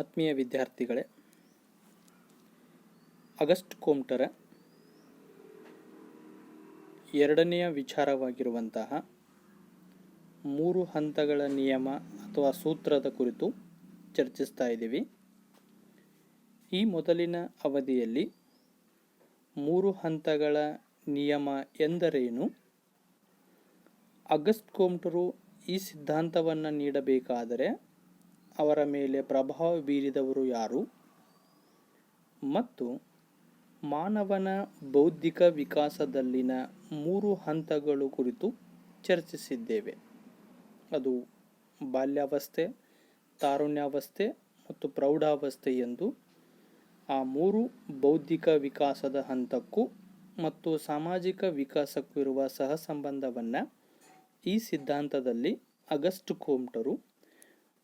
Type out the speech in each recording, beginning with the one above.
ಆತ್ಮೀಯ ವಿದ್ಯಾರ್ಥಿಗಳೇ, ಆಗಸ್ಟ್ ಕೋಮ್ಟರ ಎರಡನೆಯ ವಿಚಾರವಾಗಿರುವಂತಹ 3 ಹಂತಗಳ ನಿಯಮ ಅಥವಾ ಸೂತ್ರದ ಕುರಿತು ಚರ್ಚಿಸ್ತಾ ಇದ್ದೀವಿ. ಈ ಮೊದಲಿನ ಅವಧಿಯಲ್ಲಿ 3 ಹಂತಗಳ ನಿಯಮ ಎಂದರೇನು, ಆಗಸ್ಟ್ ಕೋಮ್ಟರು ಈ ಸಿದ್ಧಾಂತವನ್ನು ನೀಡಬೇಕಾದರೆ ಅವರ ಮೇಲೆ ಪ್ರಭಾವ ಬೀರಿದವರು ಯಾರು ಮತ್ತು ಮಾನವನ ಬೌದ್ಧಿಕ ವಿಕಾಸದಲ್ಲಿನ 3 ಹಂತಗಳು ಕುರಿತು ಚರ್ಚಿಸಿದ್ದೇವೆ. ಅದು ಬಾಲ್ಯಾವಸ್ಥೆ, ತಾರುಣ್ಯಾವಸ್ಥೆ ಮತ್ತು ಪ್ರೌಢಾವಸ್ಥೆ ಎಂದು ಆ 3 ಬೌದ್ಧಿಕ ವಿಕಾಸದ ಹಂತಕ್ಕೂ ಮತ್ತು ಸಾಮಾಜಿಕ ವಿಕಾಸಕ್ಕೂ ಇರುವ ಸಹಸಂಬಂಧವನ್ನು ಈ ಸಿದ್ಧಾಂತದಲ್ಲಿ ಆಗಸ್ಟ್ ಕೋಮ್ಟರು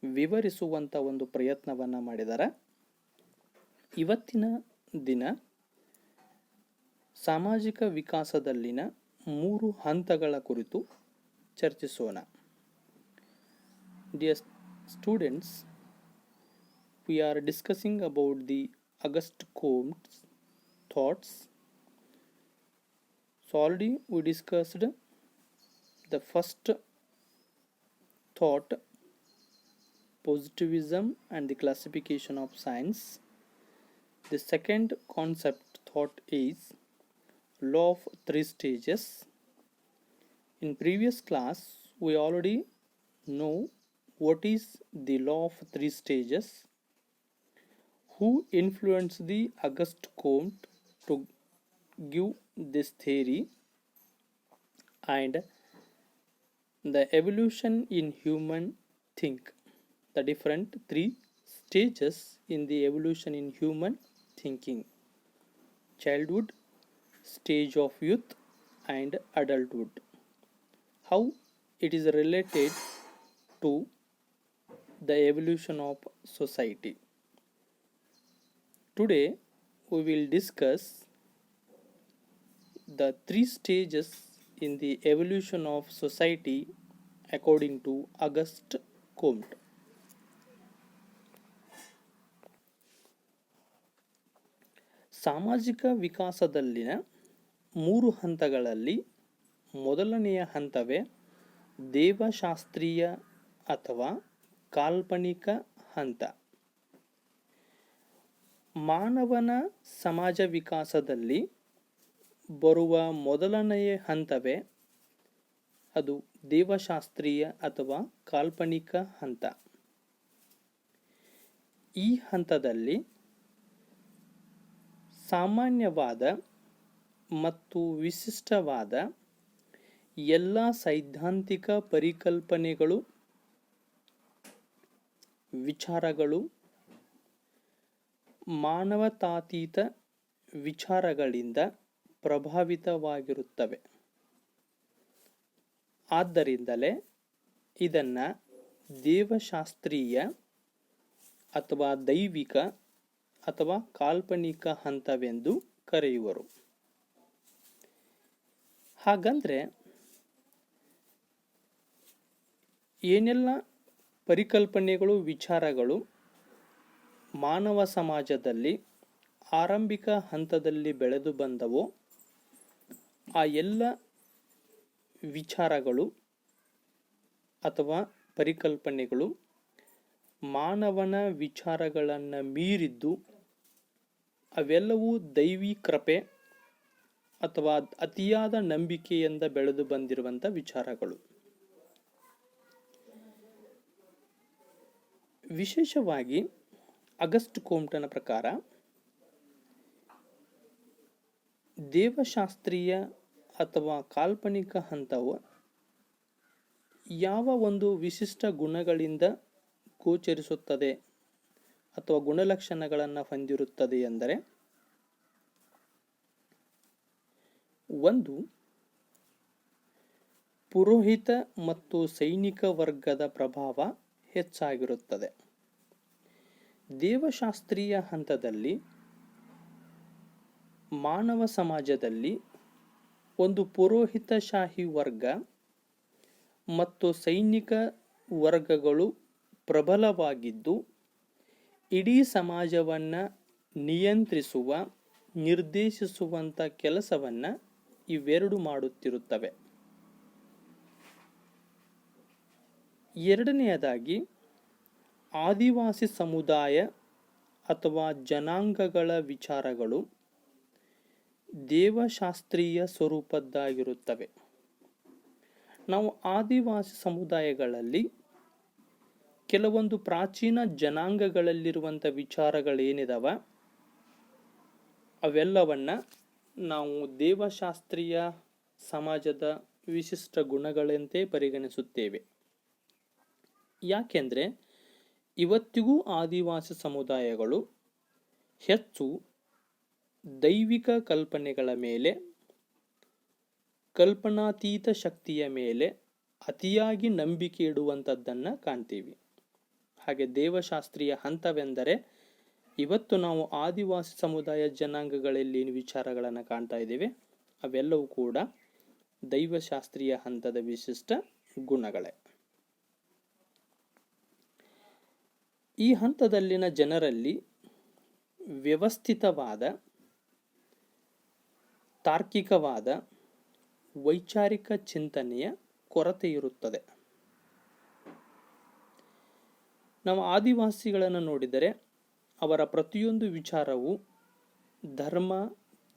ವಿವರಿಸುವಂಥ ಒಂದು ಪ್ರಯತ್ನವನ್ನು ಮಾಡಿದ್ದಾರೆ. ಇವತ್ತಿನ ದಿನ ಸಾಮಾಜಿಕ ವಿಕಾಸದಲ್ಲಿನ 3 ಹಂತಗಳ ಕುರಿತು ಚರ್ಚಿಸೋಣ. Dear students, we are discussing about the August Comte's thoughts. So already we discussed the first thought, positivism and the classification of science. The second concept thought is law of 3 stages. In previous class we already know what is the law of 3 stages, who influenced the Auguste Comte to give this theory, and the evolution in human think, the different 3 stages in the evolution in human thinking: childhood, stage of youth and adulthood. How it is related to the evolution of society. Today we will discuss the 3 stages in the evolution of society according to Auguste Comte. ಸಾಮಾಜಿಕ ವಿಕಾಸದಲ್ಲಿನ 3 ಹಂತಗಳಲ್ಲಿ ಮೊದಲನೆಯ ಹಂತವೇ ದೇವಶಾಸ್ತ್ರೀಯ ಅಥವಾ ಕಾಲ್ಪನಿಕ ಹಂತ. ಮಾನವನ ಸಮಾಜ ವಿಕಾಸದಲ್ಲಿ ಬರುವ ಮೊದಲನೆಯ ಹಂತವೇ ಅದು ದೇವಶಾಸ್ತ್ರೀಯ ಅಥವಾ ಕಾಲ್ಪನಿಕ ಹಂತ. ಈ ಹಂತದಲ್ಲಿ ಸಾಮಾನ್ಯವಾದ ಮತ್ತು ವಿಶಿಷ್ಟವಾದ ಎಲ್ಲ ಸೈದ್ಧಾಂತಿಕ ಪರಿಕಲ್ಪನೆಗಳು, ವಿಚಾರಗಳು ಮಾನವತಾತೀತ ವಿಚಾರಗಳಿಂದ ಪ್ರಭಾವಿತವಾಗಿರುತ್ತವೆ. ಆದ್ದರಿಂದಲೇ ಇದನ್ನು ದೇವಶಾಸ್ತ್ರೀಯ ಅಥವಾ ದೈವಿಕ ಅಥವಾ ಕಾಲ್ಪನಿಕ ಹಂತವೆಂದು ಕರೆಯುವರು. ಹಾಗಂದರೆ ಏನೆಲ್ಲ ಪರಿಕಲ್ಪನೆಗಳು, ವಿಚಾರಗಳು ಮಾನವ ಸಮಾಜದಲ್ಲಿ ಆರಂಭಿಕ ಹಂತದಲ್ಲಿ ಬೆಳೆದು ಬಂದವೋ ಆ ಎಲ್ಲ ವಿಚಾರಗಳು ಅಥವಾ ಪರಿಕಲ್ಪನೆಗಳು ಮಾನವನ ವಿಚಾರಗಳನ್ನು ಮೀರಿದ್ದು, ಅವೆಲ್ಲವೂ ದೈವಿ ಕೃಪೆ ಅಥವಾ ಅತಿಯಾದ ನಂಬಿಕೆಯಿಂದ ಬೆಳೆದು ಬಂದಿರುವಂಥ ವಿಚಾರಗಳು. ವಿಶೇಷವಾಗಿ ಆಗಸ್ಟ್ ಕೋಮ್ಟನ ಪ್ರಕಾರ ದೇವಶಾಸ್ತ್ರೀಯ ಅಥವಾ ಕಾಲ್ಪನಿಕ ಹಂತವು ಯಾವ ಒಂದು ವಿಶಿಷ್ಟ ಗುಣಗಳಿಂದ ಗೋಚರಿಸುತ್ತದೆ ಅಥವಾ ಗುಣಲಕ್ಷಣಗಳನ್ನು ಹೊಂದಿರುತ್ತದೆ ಎಂದರೆ, 1, ಪುರೋಹಿತ ಮತ್ತು ಸೈನಿಕ ವರ್ಗದ ಪ್ರಭಾವ ಹೆಚ್ಚಾಗಿರುತ್ತದೆ. ದೇವಶಾಸ್ತ್ರೀಯ ಹಂತದಲ್ಲಿ ಮಾನವ ಸಮಾಜದಲ್ಲಿ ಒಂದು ಪುರೋಹಿತಶಾಹಿ ವರ್ಗ ಮತ್ತು ಸೈನಿಕ ವರ್ಗಗಳು ಪ್ರಬಲವಾಗಿದ್ದು, ಇಡೀ ಸಮಾಜವನ್ನು ನಿಯಂತ್ರಿಸುವ ನಿರ್ದೇಶಿಸುವಂಥ ಕೆಲಸವನ್ನು ಇವೆರಡು ಮಾಡುತ್ತಿರುತ್ತವೆ. ಎರಡನೆಯದಾಗಿ ಆದಿವಾಸಿ ಸಮುದಾಯ ಅಥವಾ ಜನಾಂಗಗಳ ವಿಚಾರಗಳು ದೇವಶಾಸ್ತ್ರೀಯ ಸ್ವರೂಪದ್ದಾಗಿರುತ್ತವೆ. ನಾವು ಆದಿವಾಸಿ ಸಮುದಾಯಗಳಲ್ಲಿ ಕೆಲವೊಂದು ಪ್ರಾಚೀನ ಜನಾಂಗಗಳಲ್ಲಿರುವಂಥ ವಿಚಾರಗಳೇನಿದಾವ ಅವೆಲ್ಲವನ್ನು ನಾವು ದೇವಶಾಸ್ತ್ರೀಯ ಸಮಾಜದ ವಿಶಿಷ್ಟ ಗುಣಗಳಂತೆ ಪರಿಗಣಿಸುತ್ತೇವೆ. ಯಾಕೆಂದರೆ ಇವತ್ತಿಗೂ ಆದಿವಾಸಿ ಸಮುದಾಯಗಳು ಹೆಚ್ಚು ದೈವಿಕ ಕಲ್ಪನೆಗಳ ಮೇಲೆ, ಕಲ್ಪನಾತೀತ ಶಕ್ತಿಯ ಮೇಲೆ ಅತಿಯಾಗಿ ನಂಬಿಕೆ ಇಡುವಂಥದ್ದನ್ನು ಕಾಣ್ತೀವಿ. ಹಾಗೆ ದೇವಶಾಸ್ತ್ರೀಯ ಹಂತವೆಂದರೆ ಇವತ್ತು ನಾವು ಆದಿವಾಸಿ ಸಮುದಾಯ ಜನಾಂಗಗಳಲ್ಲಿ ಏನು ವಿಚಾರಗಳನ್ನು ಕಾಣ್ತಾ ಇದ್ದೇವೆ ಅವೆಲ್ಲವೂ ಕೂಡ ದೈವಶಾಸ್ತ್ರೀಯ ಹಂತದ ವಿಶಿಷ್ಟ ಗುಣಗಳೇ. ಈ ಹಂತದಲ್ಲಿನ ಜನರಲ್ಲಿ ವ್ಯವಸ್ಥಿತವಾದ, ತಾರ್ಕಿಕವಾದ, ವೈಚಾರಿಕ ಚಿಂತನೆಯ ಕೊರತೆ ಇರುತ್ತದೆ. ನಾವು ಆದಿವಾಸಿಗಳನ್ನು ನೋಡಿದರೆ ಅವರ ಪ್ರತಿಯೊಂದು ವಿಚಾರವು ಧರ್ಮ,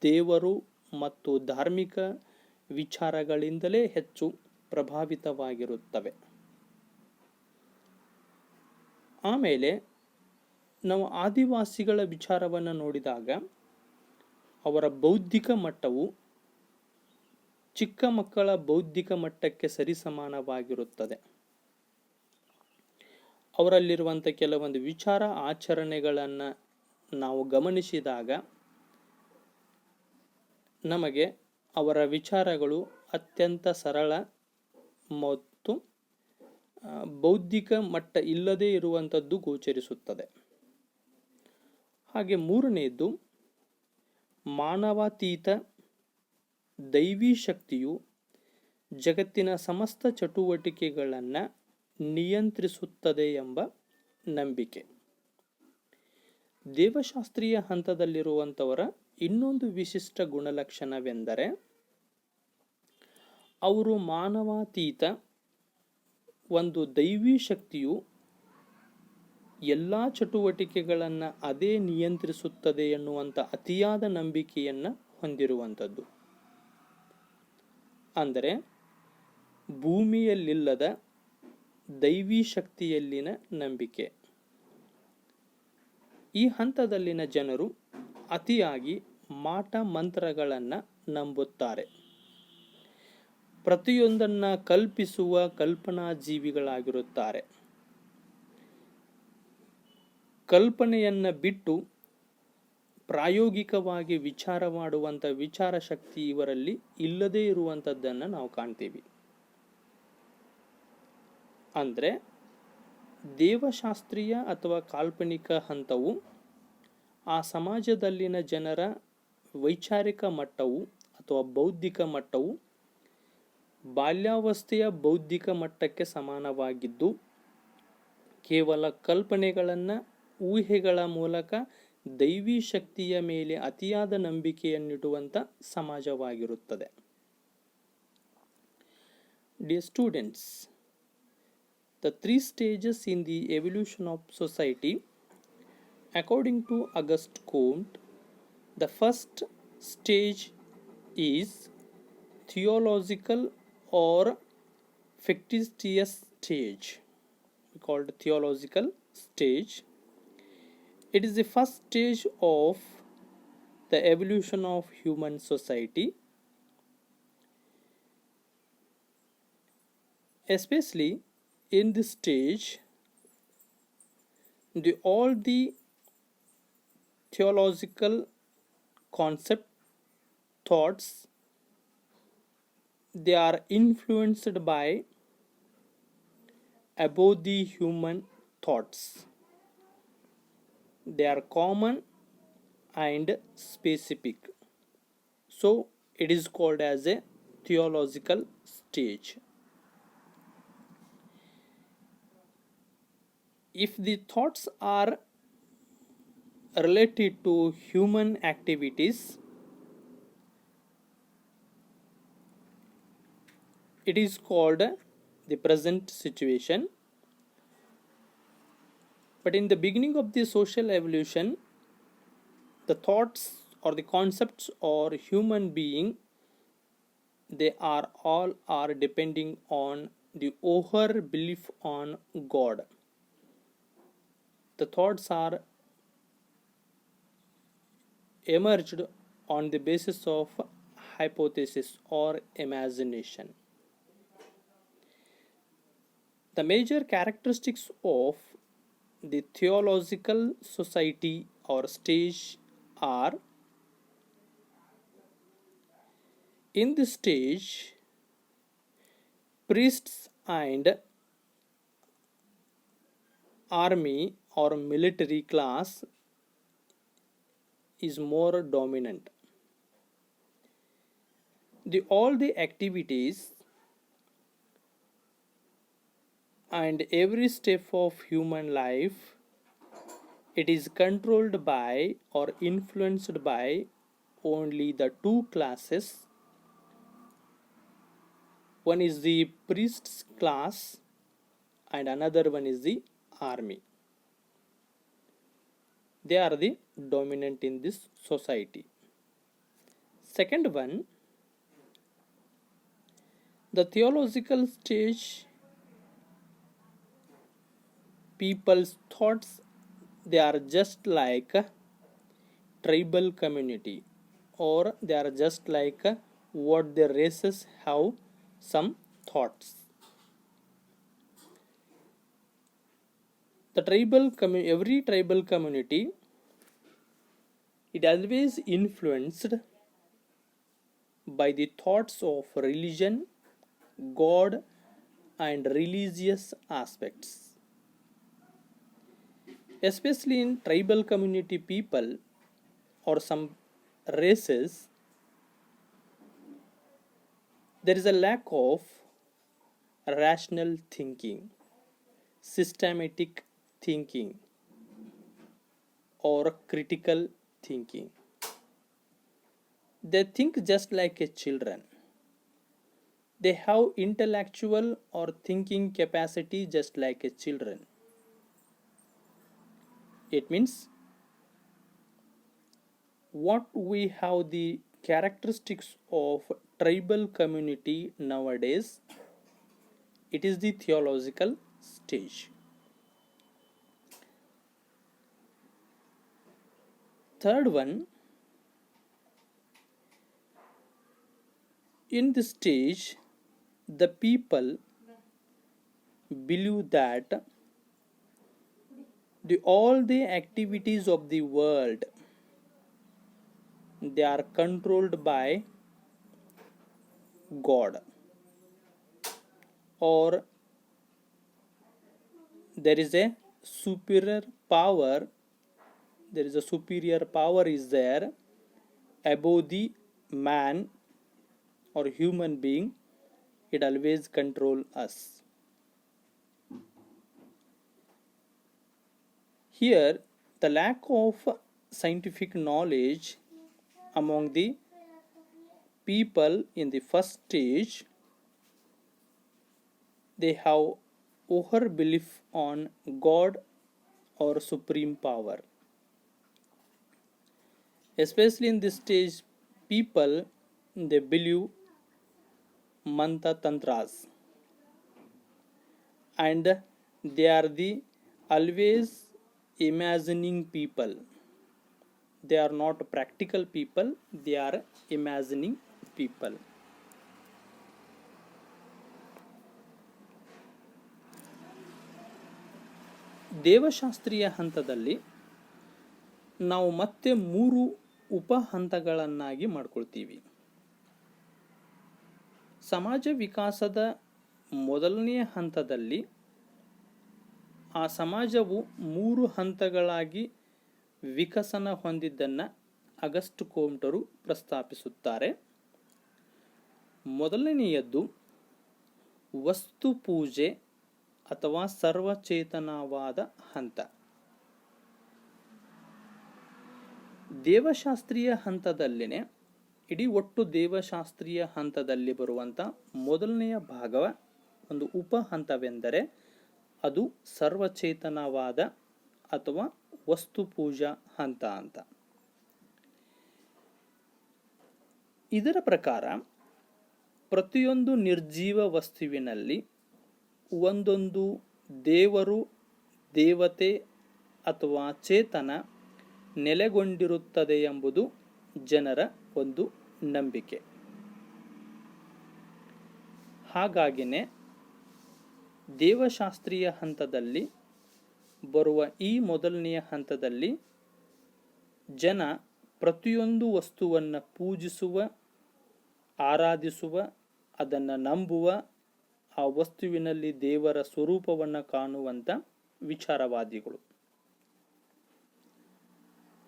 ದೇವರು ಮತ್ತು ಧಾರ್ಮಿಕ ವಿಚಾರಗಳಿಂದಲೇ ಹೆಚ್ಚು ಪ್ರಭಾವಿತವಾಗಿರುತ್ತವೆ. ಆಮೇಲೆ ನಾವು ಆದಿವಾಸಿಗಳ ವಿಚಾರವನ್ನು ನೋಡಿದಾಗ ಅವರ ಬೌದ್ಧಿಕ ಮಟ್ಟವು ಚಿಕ್ಕ ಮಕ್ಕಳ ಬೌದ್ಧಿಕ ಮಟ್ಟಕ್ಕೆ ಸರಿಸಮಾನವಾಗಿರುತ್ತದೆ. ಅವರಲ್ಲಿರುವಂಥ ಕೆಲವೊಂದು ವಿಚಾರ ಆಚರಣೆಗಳನ್ನು ನಾವು ಗಮನಿಸಿದಾಗ ನಮಗೆ ಅವರ ವಿಚಾರಗಳು ಅತ್ಯಂತ ಸರಳ ಮತ್ತು ಬೌದ್ಧಿಕ ಮಟ್ಟ ಇಲ್ಲದೇ ಇರುವಂಥದ್ದು ಗೋಚರಿಸುತ್ತದೆ. ಹಾಗೆ ಮೂರನೆಯದು, ಮಾನವಾತೀತ ದೈವಿ ಶಕ್ತಿಯು ಜಗತ್ತಿನ ಸಮಸ್ತ ಚಟುವಟಿಕೆಗಳನ್ನು ನಿಯಂತ್ರಿಸುತ್ತದೆ ಎಂಬ ನಂಬಿಕೆ. ದೇವಶಾಸ್ತ್ರೀಯ ಹಂತದಲ್ಲಿರುವಂಥವರ ಇನ್ನೊಂದು ವಿಶಿಷ್ಟ ಗುಣಲಕ್ಷಣವೆಂದರೆ ಅವರು ಮಾನವಾತೀತ ಒಂದು ದೈವಿ ಶಕ್ತಿಯು ಎಲ್ಲ ಚಟುವಟಿಕೆಗಳನ್ನು ಅದೇ ನಿಯಂತ್ರಿಸುತ್ತದೆ ಎನ್ನುವಂಥ ಅತಿಯಾದ ನಂಬಿಕೆಯನ್ನು ಹೊಂದಿರುವಂಥದ್ದು. ಅಂದರೆ ಭೂಮಿಯಲ್ಲಿಲ್ಲದ ದೈವಿ ಶಕ್ತಿಯಲ್ಲಿನ ನಂಬಿಕೆ. ಈ ಹಂತದಲ್ಲಿನ ಜನರು ಅತಿಯಾಗಿ ಮಾಟ ಮಂತ್ರಗಳನ್ನು ನಂಬುತ್ತಾರೆ. ಪ್ರತಿಯೊಂದನ್ನು ಕಲ್ಪಿಸುವ ಕಲ್ಪನಾ ಜೀವಿಗಳಾಗಿರುತ್ತಾರೆ. ಕಲ್ಪನೆಯನ್ನು ಬಿಟ್ಟು ಪ್ರಾಯೋಗಿಕವಾಗಿ ವಿಚಾರ ಮಾಡುವಂಥ ವಿಚಾರ ಶಕ್ತಿ ಇವರಲ್ಲಿ ಇಲ್ಲದೇ ಇರುವಂಥದ್ದನ್ನು ನಾವು ಕಾಣ್ತೀವಿ. ಅಂದರೆ ದೇವಶಾಸ್ತ್ರೀಯ ಅಥವಾ ಕಾಲ್ಪನಿಕ ಹಂತವು ಆ ಸಮಾಜದಲ್ಲಿನ ಜನರ ವೈಚಾರಿಕ ಮಟ್ಟವು ಅಥವಾ ಬೌದ್ಧಿಕ ಮಟ್ಟವು ಬಾಲ್ಯಾವಸ್ಥೆಯ ಬೌದ್ಧಿಕ ಮಟ್ಟಕ್ಕೆ ಸಮಾನವಾಗಿದ್ದು ಕೇವಲ ಕಲ್ಪನೆಗಳನ್ನು, ಊಹೆಗಳ ಮೂಲಕ ದೈವಿ ಶಕ್ತಿಯ ಮೇಲೆ ಅತಿಯಾದ ನಂಬಿಕೆಯನ್ನಿಡುವಂಥ ಸಮಾಜವಾಗಿರುತ್ತದೆ. Dear students, the 3 stages in the evolution of society, according to Auguste Comte, the first stage is theological or fictitious stage, called theological stage. It is the first stage of the evolution of human society. Especially in this stage, all the theological concept thoughts, they are influenced by above the human thoughts. They are common and specific. So it is called as a theological stage. If the thoughts are related to human activities, it is called the present situation. But in the beginning of the social evolution, the thoughts or the concepts or human being, they are all are depending on the over belief on God. The thoughts are emerged on the basis of hypothesis or imagination. The major characteristics of the theological society or stage are: in this stage, priests and army or military class is more dominant. All the activities and every step of human life, it is controlled by or influenced by only the two classes. One is the priest's class and another one is the army. They are the dominant in this society. Second one, the theological stage, people's thoughts, they are just like a tribal community, or they are just like what the races have some thoughts. Every tribal community, it always influenced by the thoughts of religion, God, and religious aspects. Especially in tribal community people or some races, there is a lack of rational thinking, systematic thinking, or critical thinking. They think just like a children. They have intellectual or thinking capacity just like a children. It means what we have the characteristics of tribal community nowadays, it is the theological stage. Third one, in this stage, the people believe that all the activities of the world, they are controlled by God, or there is a superior power. There is a superior power is there above the man or human being. It always control us. Here, the lack of scientific knowledge among the people in the first stage, they have over belief on God or supreme power. Especially in this stage, people, they believe mantra tantras, and they are the always imagining people. They are not practical people, they are imagining people. ದೇವಶಾಸ್ತ್ರೀಯ ಹಂತದಲ್ಲಿ ನಾವು ಮತ್ತೆ 3 ಉಪ ಹಂತಗಳನ್ನಾಗಿ ಮಾಡ್ಕೊಳ್ತೀವಿ. ಸಮಾಜ ವಿಕಾಸದ ಮೊದಲನೆಯ ಹಂತದಲ್ಲಿ ಆ ಸಮಾಜವು 3 ಹಂತಗಳಾಗಿ ವಿಕಸನ ಹೊಂದಿದ್ದನ್ನು ಅಗಸ್ಟ್ ಕೋಮ್ಟರು ಪ್ರಸ್ತಾಪಿಸುತ್ತಾರೆ. ಮೊದಲನೆಯದ್ದು ವಸ್ತು ಪೂಜೆ ಅಥವಾ ಸರ್ವಚೇತನವಾದ ಹಂತ. ದೇವಶಾಸ್ತ್ರೀಯ ಹಂತದಲ್ಲಿನೇ ಇಡೀ ಒಟ್ಟು ದೇವಶಾಸ್ತ್ರೀಯ ಹಂತದಲ್ಲಿ ಬರುವಂಥ ಮೊದಲನೆಯ ಭಾಗವ ಒಂದು ಉಪ ಹಂತವೆಂದರೆ ಅದು ಸರ್ವಚೇತನವಾದ ಅಥವಾ ವಸ್ತು ಪೂಜಾ ಹಂತ ಅಂತ. ಇದರ ಪ್ರಕಾರ ಪ್ರತಿಯೊಂದು ನಿರ್ಜೀವ ವಸ್ತುವಿನಲ್ಲಿ ಒಂದೊಂದು ದೇವರು, ದೇವತೆ ಅಥವಾ ಚೇತನ ನೆಲೆಗೊಂಡಿರುತ್ತದೆ ಎಂಬುದು ಜನರ ಒಂದು ನಂಬಿಕೆ. ಹಾಗಾಗಿನೇ ದೇವಶಾಸ್ತ್ರೀಯ ಹಂತದಲ್ಲಿ ಬರುವ ಈ ಮೊದಲನೆಯ ಹಂತದಲ್ಲಿ ಜನ ಪ್ರತಿಯೊಂದು ವಸ್ತುವನ್ನು ಪೂಜಿಸುವ, ಆರಾಧಿಸುವ, ಅದನ್ನು ನಂಬುವ, ಆ ವಸ್ತುವಿನಲ್ಲಿ ದೇವರ ಸ್ವರೂಪವನ್ನು ಕಾಣುವಂಥ ವಿಚಾರವಾದಿಗಳು.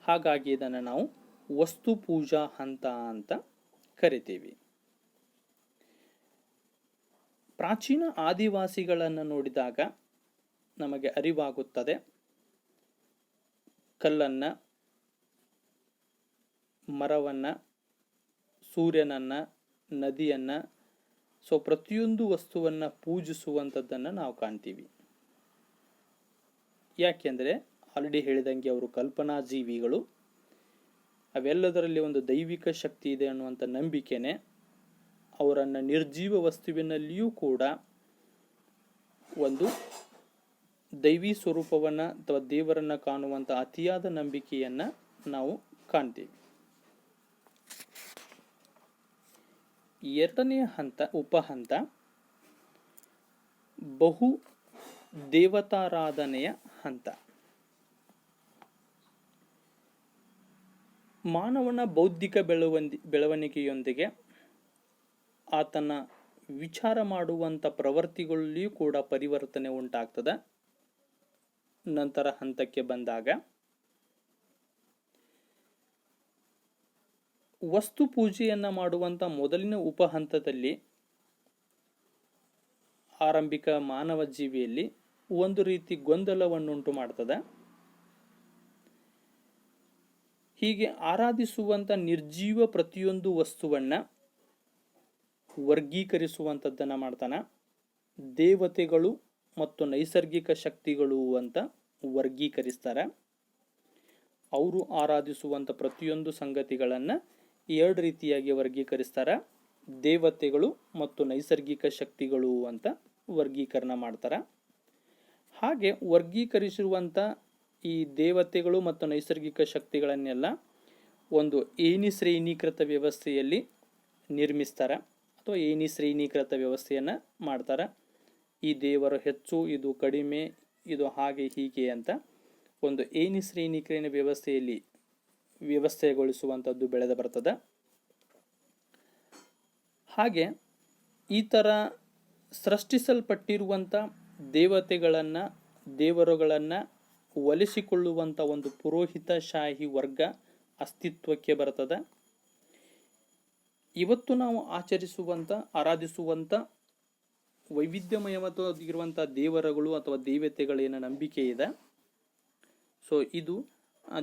ಹಾಗಾಗಿ ಇದನ್ನು ನಾವು ವಸ್ತು ಪೂಜಾ ಹಂತ ಅಂತ ಕರಿತೀವಿ. ಪ್ರಾಚೀನ ಆದಿವಾಸಿಗಳನ್ನು ನೋಡಿದಾಗ ನಮಗೆ ಅರಿವಾಗುತ್ತದೆ, ಕಲ್ಲನ್ನು, ಮರವನ್ನು, ಸೂರ್ಯನನ್ನು, ನದಿಯನ್ನು, ಪ್ರತಿಯೊಂದು ವಸ್ತುವನ್ನು ಪೂಜಿಸುವಂಥದ್ದನ್ನು ನಾವು ಕಾಣ್ತೀವಿ. ಯಾಕೆಂದರೆ ಆಲ್ರೆಡಿ ಹೇಳಿದಂಗೆ ಅವರು ಕಲ್ಪನಾ ಜೀವಿಗಳು, ಅವೆಲ್ಲದರಲ್ಲಿ ಒಂದು ದೈವಿಕ ಶಕ್ತಿ ಇದೆ ಅನ್ನುವಂಥ ನಂಬಿಕೆನೇ ಅವರನ್ನು ನಿರ್ಜೀವ ವಸ್ತುವಿನಲ್ಲಿಯೂ ಕೂಡ ಒಂದು ದೈವಿ ಸ್ವರೂಪವನ್ನು ಅಥವಾ ದೇವರನ್ನು ಕಾಣುವಂಥ ಅತಿಯಾದ ನಂಬಿಕೆಯನ್ನು ನಾವು ಕಾಣ್ತೀವಿ. ಎರಡನೆಯ ಹಂತ, ಉಪಹಂತ, ಬಹು ದೇವತಾರಾಧನೆಯ ಹಂತ. ಮಾನವನ ಬೌದ್ಧಿಕ ಬೆಳವಣಿಗೆಯೊಂದಿಗೆ ಆತನ ವಿಚಾರ ಮಾಡುವಂಥ ಪ್ರವೃತ್ತಿಗಳಲ್ಲಿಯೂ ಕೂಡ ಪರಿವರ್ತನೆ ಉಂಟಾಗ್ತದೆ. ನಂತರ ಹಂತಕ್ಕೆ ಬಂದಾಗ ವಸ್ತು ಪೂಜೆಯನ್ನು ಮಾಡುವಂಥ ಮೊದಲಿನ ಉಪಹಂತದಲ್ಲಿ ಆರಂಭಿಕ ಮಾನವ ಜೀವಿಯಲ್ಲಿ ಒಂದು ರೀತಿ ಗೊಂದಲವನ್ನುಂಟು ಮಾಡ್ತದೆ. ಹೀಗೆ ಆರಾಧಿಸುವಂಥ ನಿರ್ಜೀವ ಪ್ರತಿಯೊಂದು ವಸ್ತುವನ್ನು ವರ್ಗೀಕರಿಸುವಂಥದ್ದನ್ನು ಮಾಡ್ತಾನೆ. ದೇವತೆಗಳು ಮತ್ತು ನೈಸರ್ಗಿಕ ಶಕ್ತಿಗಳು ಅಂತ ವರ್ಗೀಕರಿಸ್ತಾರೆ. ಅವರು ಆರಾಧಿಸುವಂಥ ಪ್ರತಿಯೊಂದು ಸಂಗತಿಗಳನ್ನು ಎರಡು ರೀತಿಯಾಗಿ ವರ್ಗೀಕರಿಸ್ತಾರೆ. ದೇವತೆಗಳು ಮತ್ತು ನೈಸರ್ಗಿಕ ಶಕ್ತಿಗಳು ಅಂತ ವರ್ಗೀಕರಣ ಮಾಡ್ತಾರೆ. ಹಾಗೆ ವರ್ಗೀಕರಿಸಿರುವಂಥ ಈ ದೇವತೆಗಳು ಮತ್ತು ನೈಸರ್ಗಿಕ ಶಕ್ತಿಗಳನ್ನೆಲ್ಲ ಒಂದು ಏಣಿ ಶ್ರೇಣೀಕೃತ ವ್ಯವಸ್ಥೆಯಲ್ಲಿ ನಿರ್ಮಿಸ್ತಾರೆ ಅಥವಾ ಏಣಿ ಶ್ರೇಣೀಕೃತ ವ್ಯವಸ್ಥೆಯನ್ನು ಮಾಡ್ತಾರೆ. ಈ ದೇವರು ಹೆಚ್ಚು, ಇದು ಕಡಿಮೆ, ಇದು ಹಾಗೆ ಹೀಗೆ ಅಂತ ಒಂದು ಏಣಿ ಶ್ರೇಣೀಕರಣ ವ್ಯವಸ್ಥೆಯಲ್ಲಿ ವ್ಯವಸ್ಥೆಗೊಳಿಸುವಂಥದ್ದು ಬೆಳೆದು ಬರ್ತದೆ. ಹಾಗೆ ಈ ಥರ ಸೃಷ್ಟಿಸಲ್ಪಟ್ಟಿರುವಂಥ ದೇವತೆಗಳನ್ನು, ದೇವರುಗಳನ್ನು ಒಲಿಸಿಕೊಳ್ಳುವಂಥ ಒಂದು ಪುರೋಹಿತಶಾಹಿ ವರ್ಗ ಅಸ್ತಿತ್ವಕ್ಕೆ ಬರ್ತದೆ. ಇವತ್ತು ನಾವು ಆಚರಿಸುವಂಥ, ಆರಾಧಿಸುವಂಥ ವೈವಿಧ್ಯಮಯವಾಗಿರುವಂಥ ದೇವರುಗಳು ಅಥವಾ ದೇವತೆಗಳೇನ ನಂಬಿಕೆ ಇದೆ, ಇದು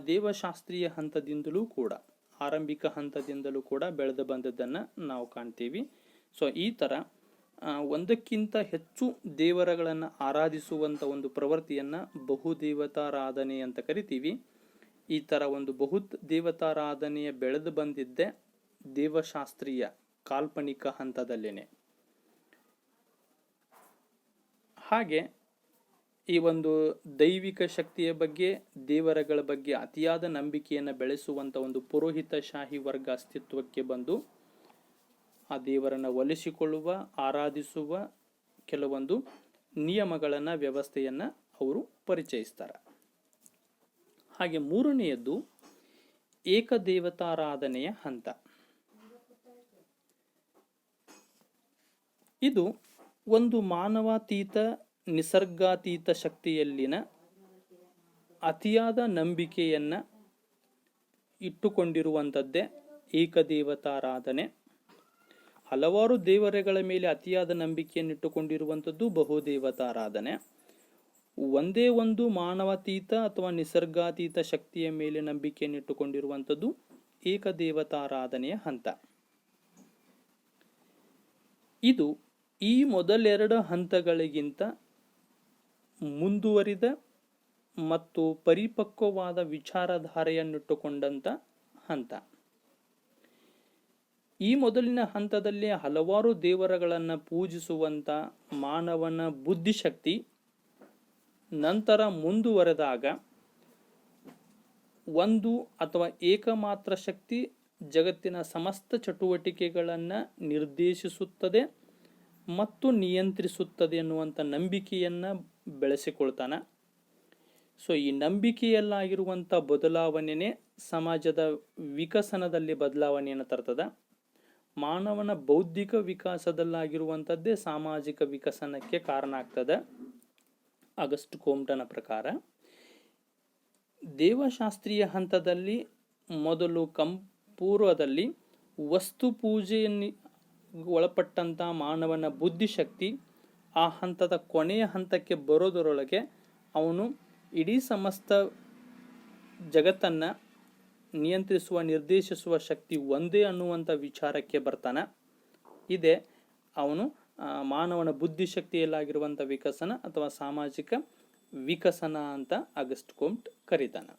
ದೇವಶಾಸ್ತ್ರೀಯ ಹಂತದಿಂದಲೂ ಕೂಡ, ಆರಂಭಿಕ ಹಂತದಿಂದಲೂ ಕೂಡ ಬೆಳೆದು ಬಂದದ್ದನ್ನು ನಾವು ಕಾಣ್ತೀವಿ. ಈ ಥರ ಒಂದಕ್ಕಿಂತ ಹೆಚ್ಚು ದೇವರುಗಳನ್ನು ಆರಾಧಿಸುವಂಥ ಒಂದು ಪ್ರವೃತ್ತಿಯನ್ನು ಬಹುದೇವತಾರಾಧನೆ ಅಂತ ಕರಿತೀವಿ. ಈ ಥರ ಒಂದು ಬಹುದೇವತಾರಾಧನೆಯ ಬೆಳೆದು ಬಂದಿದ್ದೇ ದೇವಶಾಸ್ತ್ರೀಯ ಕಾಲ್ಪನಿಕ ಹಂತದಲ್ಲೇನೆ. ಹಾಗೆ ಈ ಒಂದು ದೈವಿಕ ಶಕ್ತಿಯ ಬಗ್ಗೆ, ದೇವರುಗಳ ಬಗ್ಗೆ ಅತಿಯಾದ ನಂಬಿಕೆಯನ್ನು ಬೆಳೆಸುವಂಥ ಒಂದು ಪುರೋಹಿತಶಾಹಿ ವರ್ಗ ಅಸ್ತಿತ್ವಕ್ಕೆ ಬಂದು ಆ ದೇವರನ್ನು ಒಲಿಸಿಕೊಳ್ಳುವ, ಆರಾಧಿಸುವ ಕೆಲವೊಂದು ನಿಯಮಗಳನ್ನು, ವ್ಯವಸ್ಥೆಯನ್ನು ಅವರು ಪರಿಚಯಿಸ್ತಾರೆ. ಹಾಗೆ ಮೂರನೆಯದ್ದು ಏಕದೇವತಾರಾಧನೆಯ ಹಂತ. ಇದು ಒಂದು ಮಾನವಾತೀತ, ನಿಸರ್ಗಾತೀತ ಶಕ್ತಿಯಲ್ಲಿನ ಅತಿಯಾದ ನಂಬಿಕೆಯನ್ನು ಇಟ್ಟುಕೊಂಡಿರುವಂಥದ್ದೇ ಏಕದೇವತಾರಾಧನೆ. ಹಲವಾರು ದೇವರುಗಳ ಮೇಲೆ ಅತಿಯಾದ ನಂಬಿಕೆಯನ್ನು ಇಟ್ಟುಕೊಂಡಿರುವಂಥದ್ದು ಬಹುದೇವತಾರಾಧನೆ. ಒಂದೇ ಒಂದು ಮಾನವಾತೀತ ಅಥವಾ ನಿಸರ್ಗಾತೀತ ಶಕ್ತಿಯ ಮೇಲೆ ನಂಬಿಕೆಯನ್ನಿಟ್ಟುಕೊಂಡಿರುವಂಥದ್ದು ಏಕದೇವತಾರಾಧನೆಯ ಹಂತ. ಇದು ಈ ಮೊದಲೆರಡು ಹಂತಗಳಿಗಿಂತ ಮುಂದುವರಿದ ಮತ್ತು ಪರಿಪಕ್ವವಾದ ವಿಚಾರಧಾರೆಯನ್ನಿಟ್ಟುಕೊಂಡಂಥ ಹಂತ. ಈ ಮೊದಲಿನ ಹಂತದಲ್ಲಿ ಹಲವಾರು ದೇವರುಗಳನ್ನು ಪೂಜಿಸುವಂಥ ಮಾನವನ ಬುದ್ಧಿಶಕ್ತಿ ನಂತರ ಮುಂದುವರೆದಾಗ ಒಂದು ಅಥವಾ ಏಕಮಾತ್ರ ಶಕ್ತಿ ಜಗತ್ತಿನ ಸಮಸ್ತ ಚಟುವಟಿಕೆಗಳನ್ನು ನಿರ್ದೇಶಿಸುತ್ತದೆ ಮತ್ತು ನಿಯಂತ್ರಿಸುತ್ತದೆ ಅನ್ನುವಂಥ ನಂಬಿಕೆಯನ್ನು ಬೆಳೆಸಿಕೊಳ್ತಾನೆ. ಸೊ ಈ ನಂಬಿಕೆಯಲ್ಲಾಗಿರುವಂಥ ಬದಲಾವಣೆಯೇ ಸಮಾಜದ ವಿಕಸನದಲ್ಲಿ ಬದಲಾವಣೆಯನ್ನು ತರ್ತದೆ. ಮಾನವನ ಬೌದ್ಧಿಕ ವಿಕಾಸದಲ್ಲಾಗಿರುವಂಥದ್ದೇ ಸಾಮಾಜಿಕ ವಿಕಸನಕ್ಕೆ ಕಾರಣ ಆಗ್ತದೆ. ಆಗಸ್ಟ್ ಕೋಮ್ಟನ ಪ್ರಕಾರ ದೇವಶಾಸ್ತ್ರೀಯ ಹಂತದಲ್ಲಿ ಮೊದಲು ಪೂರ್ವದಲ್ಲಿ ವಸ್ತು ಪೂಜೆಯನ್ನು ಒಳಪಟ್ಟಂಥ ಮಾನವನ ಬುದ್ಧಿಶಕ್ತಿ ಆ ಹಂತದ ಕೊನೆಯ ಹಂತಕ್ಕೆ ಬರೋದರೊಳಗೆ ಅವನು ಇಡೀ ಸಮಸ್ತ ಜಗತ್ತನ್ನು ನಿಯಂತ್ರಿಸುವ ನಿರ್ದೇಶಿಸುವ ಶಕ್ತಿ ಒಂದೇ ಅನ್ನುವಂಥ ವಿಚಾರಕ್ಕೆ ಬರ್ತಾನೆ. ಇದೇ ಅವನು ಮಾನವನ ಬುದ್ಧಿಶಕ್ತಿಯಲ್ಲಾಗಿರುವಂಥ ವಿಕಸನ ಅಥವಾ ಸಾಮಾಜಿಕ ವಿಕಸನ ಅಂತ August ಕೋಮ್ಟ್ ಕರೀತಾನೆ.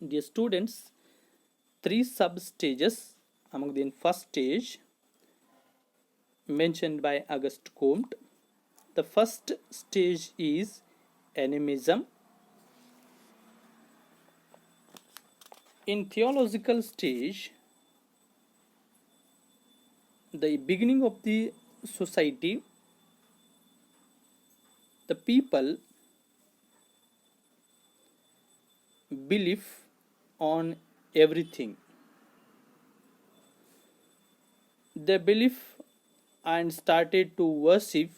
Dear students, 3 sub-stages among the first stage mentioned by Auguste Comte. The first stage is animism. In theological stage, the beginning of the society, the people believe on everything. They believe and started to worship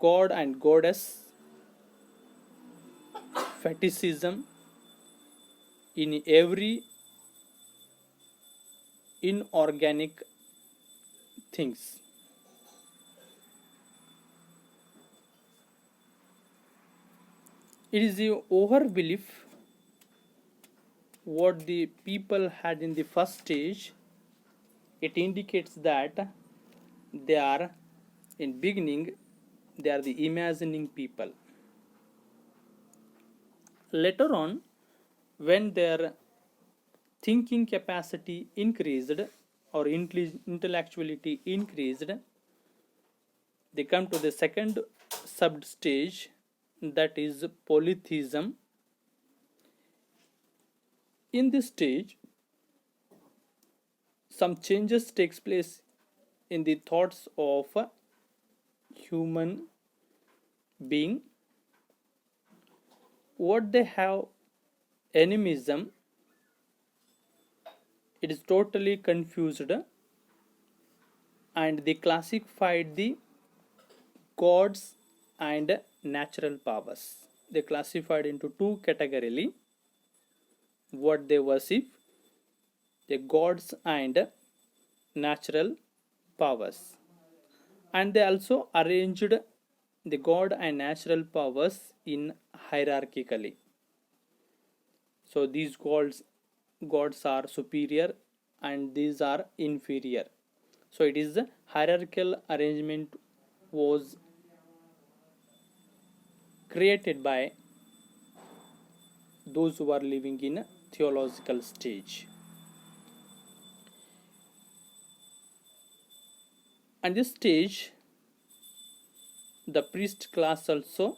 God and goddess, fetishism in every inorganic things. It is the overbelief what the people had in the first stage. It indicates that they are in beginning they are the imagining people. Later on, when their thinking capacity increased or intellectuality increased, they come to the second sub stage, that is polytheism. In this stage, some changes takes place in the thoughts of a human being. What they have animism, it is totally confused, and they classified the gods and natural powers. They classified into two categories. What they worship, the gods and natural powers, and they also arranged the god and natural powers in hierarchically. So these gods are superior and these are inferior. So it is the hierarchical arrangement was created by those who are living in a theological stage. And this stage, the priest class also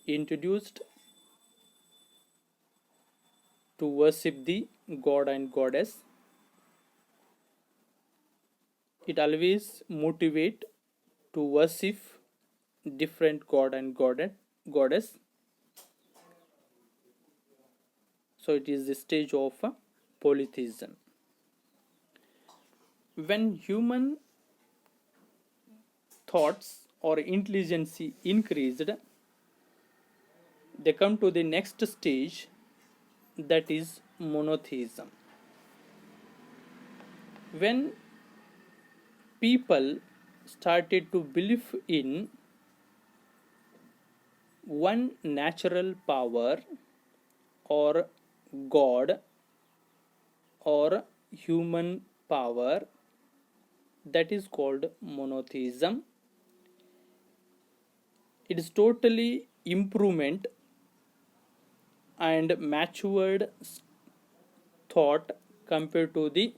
introduced to worship the god and goddess. It always motivate to worship different god and goddess. So it is the stage of polytheism. When human thoughts or intelligence increased, they come to the next stage, that is monotheism. When people started to believe in one natural power or God or human power, that is called monotheism. It is totally improvement and matured thought compared to the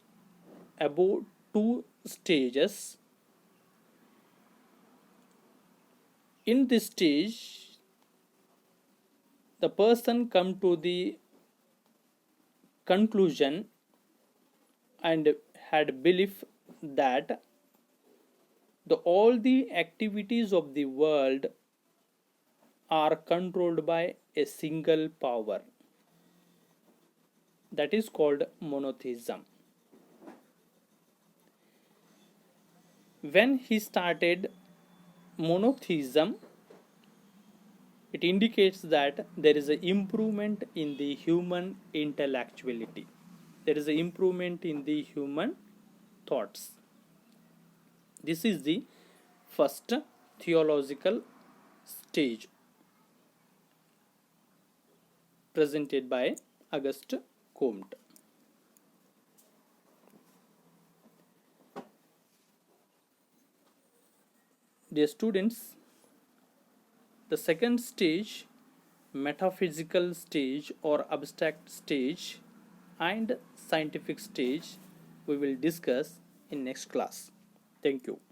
above two stages. In this stage, the person come to the conclusion and had belief that all the activities of the world are controlled by a single power, that is called monotheism. When he started monotheism, it indicates that there is an improvement in the human intellectuality, there is an improvement in the human thoughts. This is the first theological stage presented by Auguste Comte. Dear students, the second stage, metaphysical stage or abstract stage, and scientific stage, we will discuss in next class. Thank you.